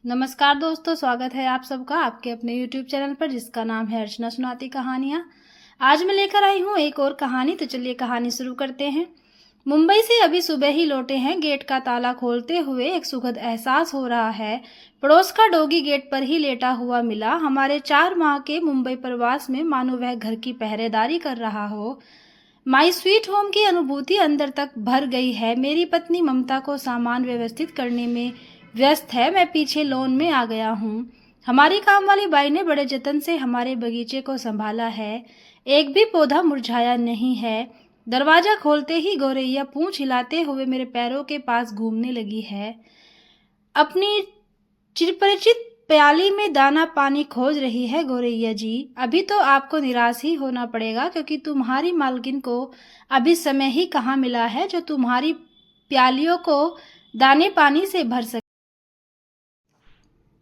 नमस्कार दोस्तों, स्वागत है आप सबका आपके अपने YouTube चैनल पर जिसका नाम है अर्चना सुनाती कहानियाँ। आज मैं लेकर आई हूँ एक और कहानी। तो चलिए कहानी शुरू करते हैं। मुंबई से अभी सुबह ही लौटे हैं। गेट का ताला खोलते हुए एक सुखद एहसास हो रहा है। पड़ोस का डॉगी गेट पर ही लेटा हुआ मिला। हमारे 4 माह के मुंबई प्रवास में मानो वह घर की पहरेदारी कर रहा हो। माई स्वीट होम की अनुभूति अंदर तक भर गई है। मेरी पत्नी ममता को सामान व्यवस्थित करने में व्यस्त है। मैं पीछे लॉन में आ गया हूँ। हमारी काम वाली बाई ने बड़े जतन से हमारे बगीचे को संभाला है। एक भी पौधा मुरझाया नहीं है। दरवाजा खोलते ही गौरैया पूंछ हिलाते हुए मेरे पैरों के पास घूमने लगी है। अपनी चिरपरिचित प्याली में दाना पानी खोज रही है। गौरैया जी, अभी तो आपको निराश ही होना पड़ेगा, क्योंकि तुम्हारी मालकिन को अभी समय ही कहाँ मिला है जो तुम्हारी प्यालियों को दाने पानी से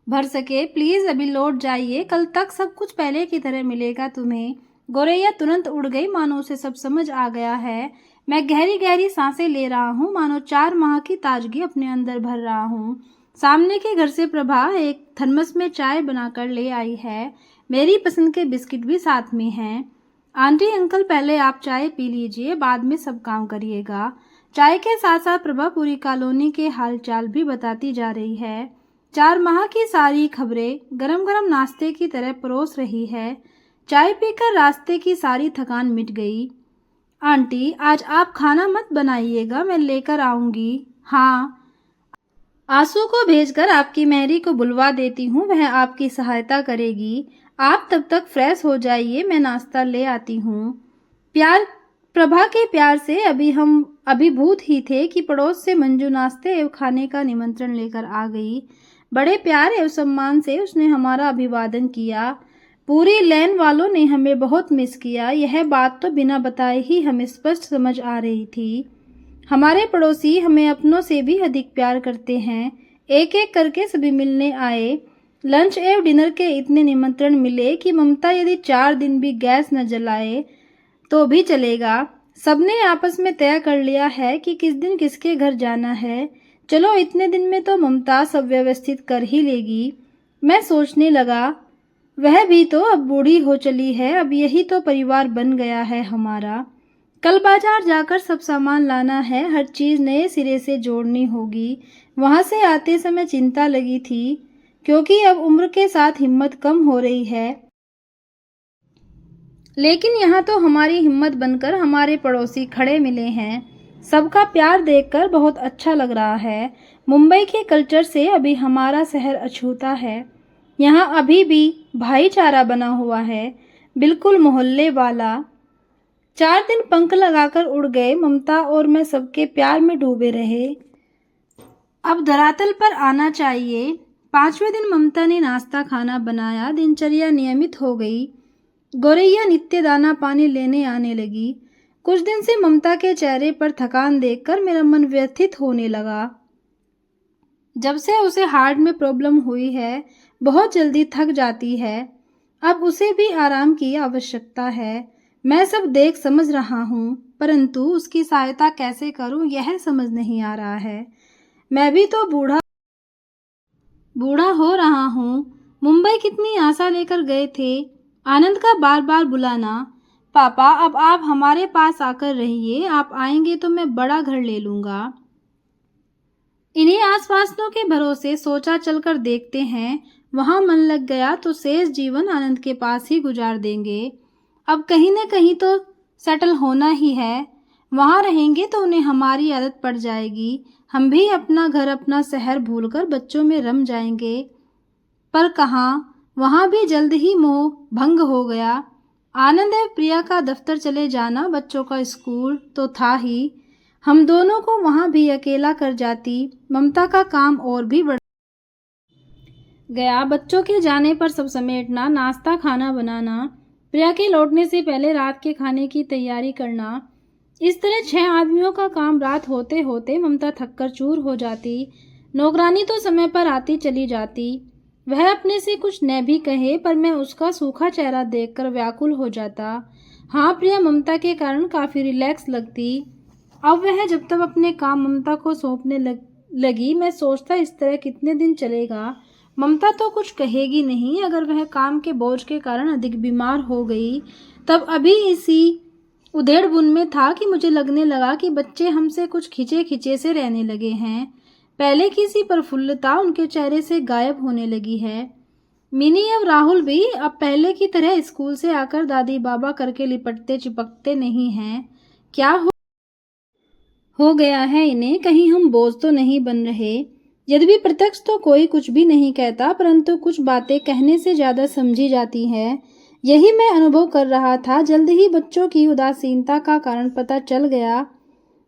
भर सके। प्लीज अभी लौट जाइए, कल तक सब कुछ पहले की तरह मिलेगा तुम्हें। गौरैया तुरंत उड़ गई, मानो उसे सब समझ आ गया है। मैं गहरी गहरी सांसें ले रहा हूँ, मानो 4 माह की ताजगी अपने अंदर भर रहा हूँ। सामने के घर से प्रभा एक थर्मस में चाय बनाकर ले आई है। मेरी पसंद के बिस्किट भी साथ में हैं। आंटी अंकल, पहले आप चाय पी लीजिए, बाद में सब काम करिएगा। चाय के साथ साथ प्रभा पूरी कॉलोनी के हालचाल भी बताती जा रही है। 4 माह की सारी खबरें गरम गरम नाश्ते की तरह परोस रही है। चाय पीकर रास्ते की सारी थकान मिट गई। आंटी, आज आप खाना मत बनाइएगा, मैं लेकर आऊंगी। हाँ, आंसू को भेजकर आपकी मैरी को बुलवा देती हूँ, वह आपकी सहायता करेगी। आप तब तक फ्रेश हो जाइए, मैं नाश्ता ले आती हूँ। प्यार प्रभा के प्यार से अभी हम अभिभूत ही थे कि पड़ोस से मंजू नाश्ते एवं खाने का निमंत्रण लेकर आ गई। बड़े प्यार एवं सम्मान से उसने हमारा अभिवादन किया। पूरी लेन वालों ने हमें बहुत मिस किया। यह बात तो बिना बताए ही हमें स्पष्ट समझ आ रही थी। हमारे पड़ोसी हमें अपनों से भी अधिक प्यार करते हैं। एक एक करके सभी मिलने आए। लंच एवं डिनर के इतने निमंत्रण मिले कि ममता यदि 4 दिन भी गैस न जलाए तो भी चलेगा। सबने आपस में तय कर लिया है कि किस दिन किसके घर जाना है। चलो, इतने दिन में तो ममता सब व्यवस्थित कर ही लेगी। मैं सोचने लगा, वह भी तो अब बूढ़ी हो चली है, अब यही तो परिवार बन गया है हमारा। कल बाजार जाकर सब सामान लाना है, हर चीज नए सिरे से जोड़नी होगी। वहां से आते समय चिंता लगी थी, क्योंकि अब उम्र के साथ हिम्मत कम हो रही है। लेकिन यहाँ तो हमारी हिम्मत बनकर हमारे पड़ोसी खड़े मिले हैं। सबका प्यार देखकर बहुत अच्छा लग रहा है। मुंबई के कल्चर से अभी हमारा शहर अछूता है। यहाँ अभी भी भाईचारा बना हुआ है, बिल्कुल मोहल्ले वाला। 4 दिन पंख लगाकर उड़ गए। ममता और मैं सबके प्यार में डूबे रहे। अब धरातल पर आना चाहिए। 5वें दिन ममता ने नाश्ता खाना बनाया। दिनचर्या नियमित हो गई। गौरैया नित्य दाना पानी लेने आने लगी। कुछ दिन से ममता के चेहरे पर थकान देखकर मेरा मन व्यथित होने लगा। जब से उसे हार्ट में प्रॉब्लम हुई है, बहुत जल्दी थक जाती है। अब उसे भी आराम की आवश्यकता है। मैं सब देख समझ रहा हूँ, परंतु उसकी सहायता कैसे करूँ यह समझ नहीं आ रहा है। मैं भी तो बूढ़ा हो रहा हूँ। मुंबई कितनी आशा लेकर गए थे। आनंद का बार बार बुलाना। पापा, अब आप हमारे पास आकर रहिए, आप आएंगे तो मैं बड़ा घर ले लूंगा। इन्हीं आसपासों के भरोसे सोचा चलकर देखते हैं। वहां मन लग गया तो शेष जीवन आनंद के पास ही गुजार देंगे। अब कहीं न कहीं तो सेटल होना ही है। वहां रहेंगे तो उन्हें हमारी आदत पड़ जाएगी। हम भी अपना घर अपना शहर भूलकर बच्चों में रम जाएंगे। पर कहाँ, वहां भी जल्द ही मोह भंग हो गया। आनंद एवं प्रिया का दफ्तर चले जाना, बच्चों का स्कूल तो था ही। हम दोनों को वहां भी अकेला कर जाती। ममता का काम और भी बढ़ गया। बच्चों के जाने पर सब समेटना, नाश्ता खाना बनाना, प्रिया के लौटने से पहले रात के खाने की तैयारी करना। इस तरह 6 आदमियों का काम रात होते होते ममता थककर चूर हो जाती। नौकरानी तो समय पर आती चली जाती। वह अपने से कुछ न भी कहे, पर मैं उसका सूखा चेहरा देखकर व्याकुल हो जाता। हाँ, प्रिया ममता के कारण काफी रिलैक्स लगती। अब वह जब तक अपने काम ममता को सौंपने लगी, मैं सोचता इस तरह कितने दिन चलेगा। ममता तो कुछ कहेगी नहीं। अगर वह काम के बोझ के कारण अधिक बीमार हो गई तब अभी इसी उधेड़-बुन में था कि मुझे लगने लगा कि बच्चे हमसे कुछ खिंचे-खिंचे से रहने लगे हैं। पहले की सी प्रफुल्लता उनके चेहरे से गायब होने लगी है। मिनी और राहुल भी अब पहले की तरह स्कूल से आकर दादी बाबा करके लिपटते चिपकते नहीं हैं। क्या हो गया है इन्हें? कहीं हम बोझ तो नहीं बन रहे? यद्यपि प्रत्यक्ष तो कोई कुछ भी नहीं कहता, परंतु कुछ बातें कहने से ज्यादा समझी जाती हैं। यही मैं अनुभव कर रहा था। जल्द ही बच्चों की उदासीनता का कारण पता चल गया।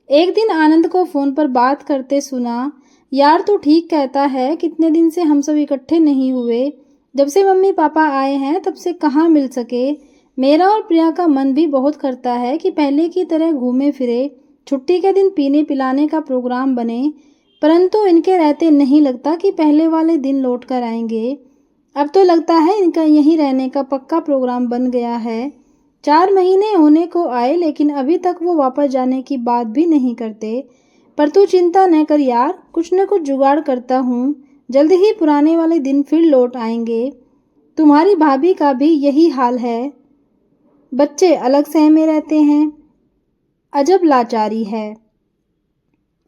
एक दिन आनंद को फोन पर बात करते सुना। यार तू ठीक कहता है, कितने दिन से हम सब इकट्ठे नहीं हुए। जब से मम्मी पापा आए हैं तब से कहाँ मिल सके। मेरा और प्रिया का मन भी बहुत करता है कि पहले की तरह घूमे फिरे, छुट्टी के दिन पीने पिलाने का प्रोग्राम बने, परंतु इनके रहते नहीं लगता कि पहले वाले दिन लौट कर आएंगे। अब तो लगता है इनका यहीं रहने का पक्का प्रोग्राम बन गया है। 4 महीने होने को आए लेकिन अभी तक वो वापस जाने की बात भी नहीं करते। पर तू चिंता न कर यार, कुछ न कुछ जुगाड़ करता हूँ। जल्द ही पुराने वाले दिन फिर लौट आएंगे। तुम्हारी भाभी का भी यही हाल है। बच्चे अलग शहर में रहते हैं। अजब लाचारी है।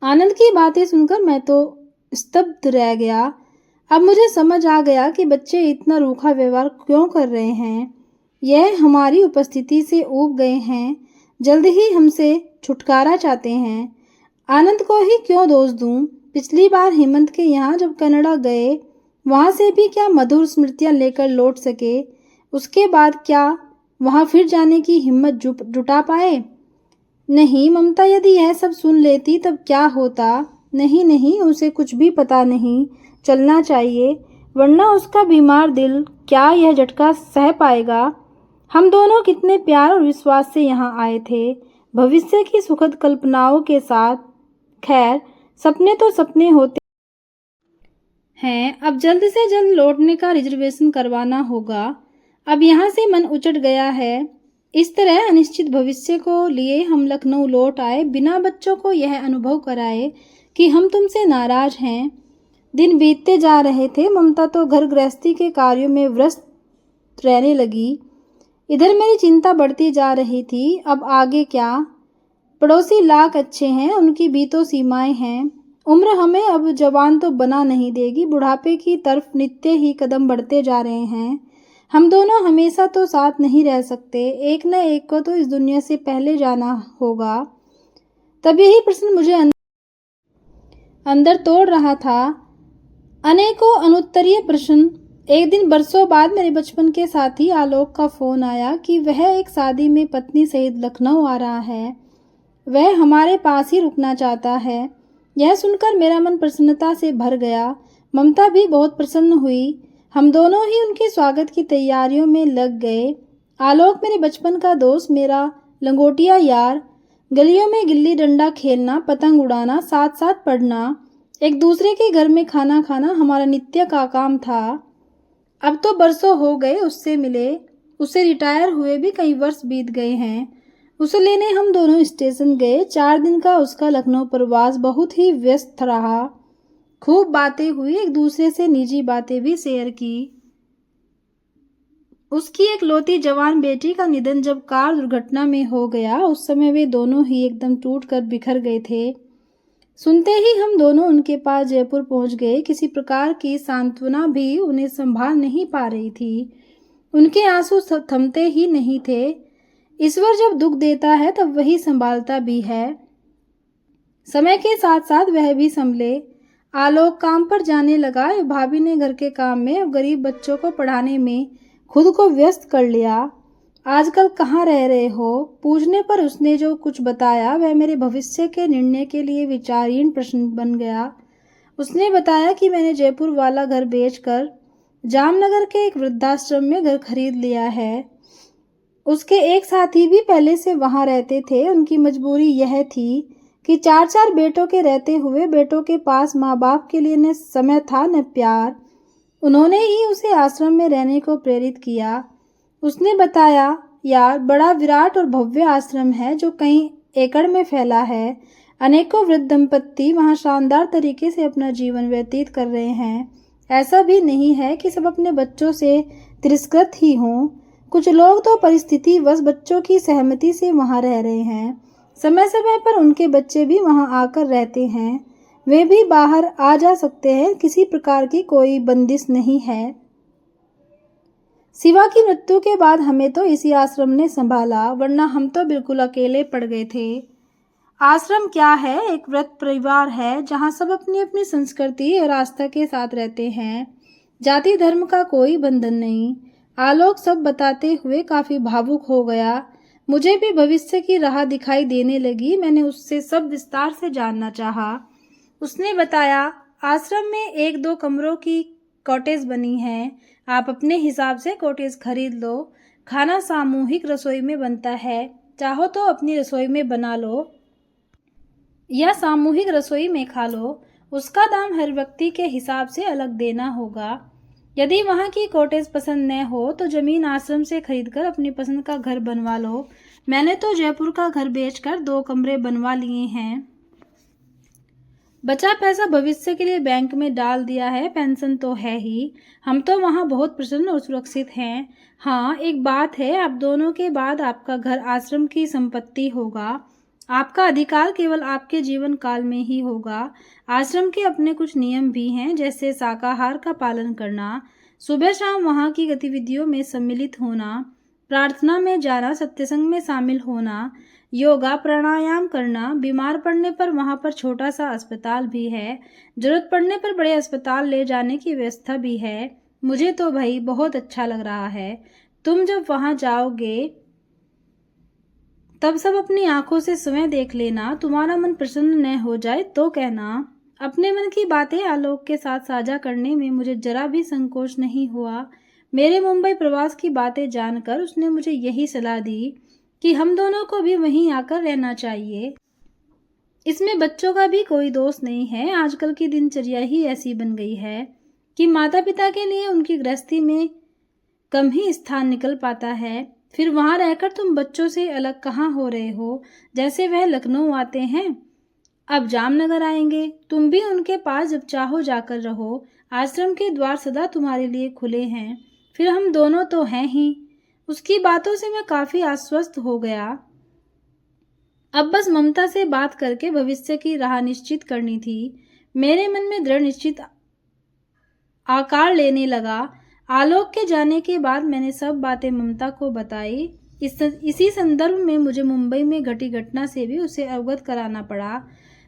आनंद की बातें सुनकर मैं तो स्तब्ध रह गया। अब मुझे समझ आ गया कि बच्चे इतना रूखा व्यवहार क्यों कर रहे हैं। यह हमारी उपस्थिति से ऊब गए हैं, जल्द ही हमसे छुटकारा चाहते हैं। आनंद को ही क्यों दोष दूं? पिछली बार हेमंत के यहाँ जब कनाडा गए, वहाँ से भी क्या मधुर स्मृतियाँ लेकर लौट सके। उसके बाद क्या वहाँ फिर जाने की हिम्मत जुटा पाए? नहीं, ममता यदि यह सब सुन लेती तब क्या होता। नहीं नहीं, उसे कुछ भी पता नहीं चलना चाहिए, वरना उसका बीमार दिल क्या यह झटका सह पाएगा। हम दोनों कितने प्यार और विश्वास से यहाँ आए थे, भविष्य की सुखद कल्पनाओं के साथ। खैर, सपने तो सपने होते हैं। अब जल्द से जल्द लौटने का रिजर्वेशन करवाना होगा। अब यहाँ से मन उचट गया है। इस तरह अनिश्चित भविष्य को लिए हम लखनऊ लौट आए, बिना बच्चों को यह अनुभव कराए कि हम तुमसे नाराज हैं। दिन बीतते जा रहे थे। ममता तो घर गृहस्थी के कार्यों में व्यस्त रहने लगी। इधर मेरी चिंता बढ़ती जा रही थी। अब आगे क्या? पड़ोसी लाख अच्छे हैं, उनकी भी तो सीमाएं हैं। उम्र हमें अब जवान तो बना नहीं देगी। बुढ़ापे की तरफ नित्य ही कदम बढ़ते जा रहे हैं। हम दोनों हमेशा तो साथ नहीं रह सकते। एक न एक को तो इस दुनिया से पहले जाना होगा। तब यही प्रश्न मुझे अंदर तोड़ रहा था। अनेकों अनुत्तरीय प्रश्न। एक दिन बरसों बाद मेरे बचपन के साथी आलोक का फोन आया कि वह एक शादी में पत्नी सहित लखनऊ आ रहा है। वह हमारे पास ही रुकना चाहता है। यह सुनकर मेरा मन प्रसन्नता से भर गया। ममता भी बहुत प्रसन्न हुई। हम दोनों ही उनके स्वागत की तैयारियों में लग गए। आलोक मेरे बचपन का दोस्त, मेरा लंगोटिया यार। गलियों में गिल्ली डंडा खेलना, पतंग उड़ाना, साथ साथ पढ़ना, एक दूसरे के घर में खाना खाना हमारा नित्य का काम था। अब तो बरसों हो गए उससे मिले। उससे रिटायर हुए भी कई वर्ष बीत गए हैं। उसे लेने हम दोनों स्टेशन गए। 4 दिन का उसका लखनऊ प्रवास बहुत ही व्यस्त रहा। खूब बातें हुई, एक दूसरे से निजी बातें भी शेयर की। उसकी एक लौती जवान बेटी का निधन जब कार दुर्घटना में हो गया, उस समय वे दोनों ही एकदम टूट कर बिखर गए थे। सुनते ही हम दोनों उनके पास जयपुर पहुंच गए। किसी प्रकार की सांत्वना भी उन्हें संभाल नहीं पा रही थी। उनके आंसू थमते ही नहीं थे। ईश्वर जब दुख देता है तब वही संभालता भी है। समय के साथ साथ वह भी संभले। आलोक काम पर जाने लगा। भाभी ने घर के काम में और गरीब बच्चों को पढ़ाने में खुद को व्यस्त कर लिया। आजकल कहाँ रह रहे हो? पूछने पर उसने जो कुछ बताया वह मेरे भविष्य के निर्णय के लिए विचारहीन प्रश्न बन गया। उसने बताया कि मैंने जयपुर वाला घर बेचकर जामनगर के एक वृद्धाश्रम में घर खरीद लिया है। उसके एक साथी भी पहले से वहां रहते थे। उनकी मजबूरी यह थी कि 4-4 बेटों के रहते हुए बेटों के पास माँ बाप के लिए न समय था न प्यार। उन्होंने ही उसे आश्रम में रहने को प्रेरित किया। उसने बताया, यार बड़ा विराट और भव्य आश्रम है जो कई एकड़ में फैला है। अनेकों वृद्ध दंपत्ति वहाँ शानदार तरीके से अपना जीवन व्यतीत कर रहे हैं। ऐसा भी नहीं है कि सब अपने बच्चों से तिरस्कृत ही हों। कुछ लोग तो परिस्थितिवश बच्चों की सहमति से वहाँ रह रहे हैं। समय समय पर उनके बच्चे भी वहाँ आकर रहते हैं। वे भी बाहर आ जा सकते हैं, किसी प्रकार की कोई बंदिश नहीं है। शिवा की मृत्यु के बाद हमें तो इसी आश्रम ने संभाला, वरना हम तो बिल्कुल अकेले पड़ गए थे। आश्रम क्या है, एक व्रत परिवार है जहाँ सब अपनी अपनी संस्कृति और आस्था के साथ रहते हैं। जाति धर्म का कोई बंधन नहीं। आलोक सब बताते हुए काफी भावुक हो गया। मुझे भी भविष्य की राह दिखाई देने लगी। मैंने उससे सब विस्तार से जानना चाहा। उसने बताया, आश्रम में 1-2 कमरों की कॉटेज बनी है। आप अपने हिसाब से कॉटेज खरीद लो। खाना सामूहिक रसोई में बनता है। चाहो तो अपनी रसोई में बना लो या सामूहिक रसोई में खा लो। उसका दाम हर व्यक्ति के हिसाब से अलग देना होगा। यदि वहाँ की कॉटेज पसंद न हो तो जमीन आश्रम से खरीदकर अपनी पसंद का घर बनवा लो। मैंने तो जयपुर का घर बेचकर 2 कमरे बनवा लिए हैं। बचा पैसा भविष्य के लिए बैंक में डाल दिया है। पेंशन तो है ही। हम तो वहाँ बहुत प्रसन्न और सुरक्षित हैं। हाँ, एक बात है, आप दोनों के बाद आपका घर आश्रम की संपत्ति होगा। आपका अधिकार केवल आपके जीवन काल में ही होगा। आश्रम के अपने कुछ नियम भी हैं, जैसे शाकाहार का पालन करना, सुबह शाम वहाँ की गतिविधियों में सम्मिलित होना, प्रार्थना में जाना, सत्संग में शामिल होना, योगा प्राणायाम करना। बीमार पड़ने पर वहाँ पर छोटा सा अस्पताल भी है। जरूरत पड़ने पर बड़े अस्पताल ले जाने की व्यवस्था भी है। मुझे तो भाई बहुत अच्छा लग रहा है। तुम जब वहाँ जाओगे तब सब अपनी आंखों से स्वयं देख लेना। तुम्हारा मन प्रसन्न न हो जाए तो कहना। अपने मन की बातें आलोक के साथ साझा करने में मुझे जरा भी संकोच नहीं हुआ। मेरे मुंबई प्रवास की बातें जानकर उसने मुझे यही सलाह दी कि हम दोनों को भी वहीं आकर रहना चाहिए। इसमें बच्चों का भी कोई दोष नहीं है। आजकल की दिनचर्या ही ऐसी बन गई है कि माता पिता के लिए उनकी गृहस्थी में कम ही स्थान निकल पाता है। फिर वहां रहकर तुम बच्चों से अलग कहाँ हो रहे हो। जैसे वह लखनऊ आते हैं, अब जामनगर आएंगे। तुम भी उनके पास जब चाहो जाकर रहो। आश्रम के द्वार सदा तुम्हारे लिए खुले हैं। फिर हम दोनों तो हैं ही। उसकी बातों से मैं काफी आश्वस्त हो गया। अब बस ममता से बात करके भविष्य की राह निश्चित करनी थी। मेरे मन में दृढ़ निश्चित आकार लेने लगा। आलोक के जाने के बाद मैंने सब बातें ममता को बताई। इसी संदर्भ में मुझे मुंबई में घटी घटना से भी उसे अवगत कराना पड़ा।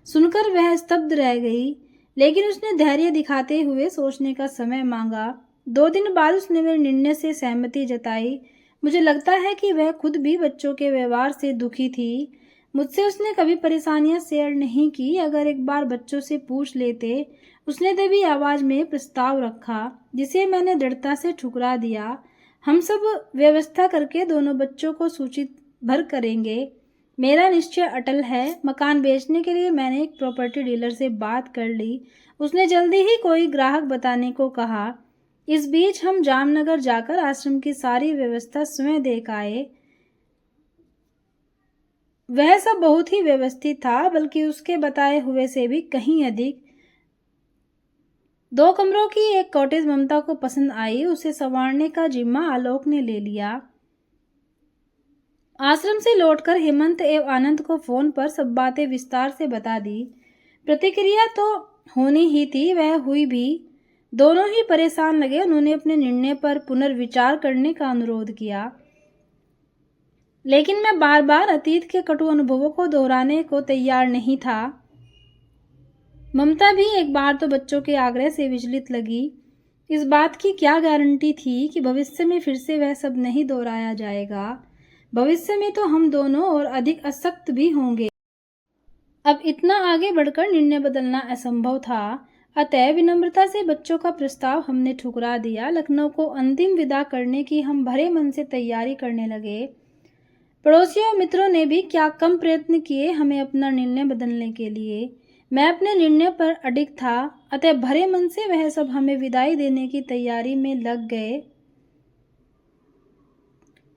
सुनकर वह स्तब्ध रह गई, लेकिन उसने धैर्य दिखाते हुए सोचने का समय मांगा। 2 दिन बाद उसने मेरे निर्णय से सहमति जताई। मुझे लगता है कि वह खुद भी बच्चों के व्यवहार से दुखी थी। मुझसे उसने कभी परेशानियां शेयर नहीं की। अगर एक बार बच्चों से पूछ लेते। उसने दबी आवाज में प्रस्ताव रखा, जिसे मैंने दृढ़ता से ठुकरा दिया। हम सब व्यवस्था करके दोनों बच्चों को सूचित भर करेंगे। मेरा निश्चय अटल है। मकान बेचने के लिए मैंने एक प्रॉपर्टी डीलर से बात कर ली। उसने जल्दी ही कोई ग्राहक बताने को कहा। इस बीच हम जामनगर जाकर आश्रम की सारी व्यवस्था स्वयं देख आए। वह सब बहुत ही व्यवस्थित था, बल्कि उसके बताए हुए से भी कहीं अधिक। 2 कमरों की एक कॉटेज ममता को पसंद आई। उसे संवारने का जिम्मा आलोक ने ले लिया। आश्रम से लौटकर हेमंत एवं आनंद को फोन पर सब बातें विस्तार से बता दी। प्रतिक्रिया तो होनी ही थी, वह हुई भी। दोनों ही परेशान लगे। उन्होंने अपने निर्णय पर पुनर्विचार करने का अनुरोध किया, लेकिन मैं बार बार अतीत के कटु अनुभवों को दोहराने को तैयार नहीं था। ममता भी एक बार तो बच्चों के आग्रह से विचलित लगी। इस बात की क्या गारंटी थी कि भविष्य में फिर से वह सब नहीं दोहराया जाएगा। भविष्य में तो हम दोनों और अधिक अशक्त भी होंगे। अब इतना आगे बढ़कर निर्णय बदलना असंभव था। अतः विनम्रता से बच्चों का प्रस्ताव हमने ठुकरा दिया। लखनऊ को अंतिम विदा करने की हम भरे मन से तैयारी करने लगे। पड़ोसियों और मित्रों ने भी क्या कम प्रयत्न किए हमें अपना निर्णय बदलने के लिए। मैं अपने निर्णय पर अडिग था, अतः भरे मन से वह सब हमें विदाई देने की तैयारी में लग गए।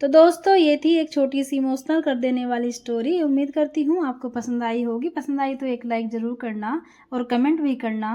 तो दोस्तों, ये थी एक छोटी सी इमोशनल कर देने वाली स्टोरी। उम्मीद करती हूँ आपको पसंद आई होगी। पसंद आई तो एक लाइक ज़रूर करना और कमेंट भी करना।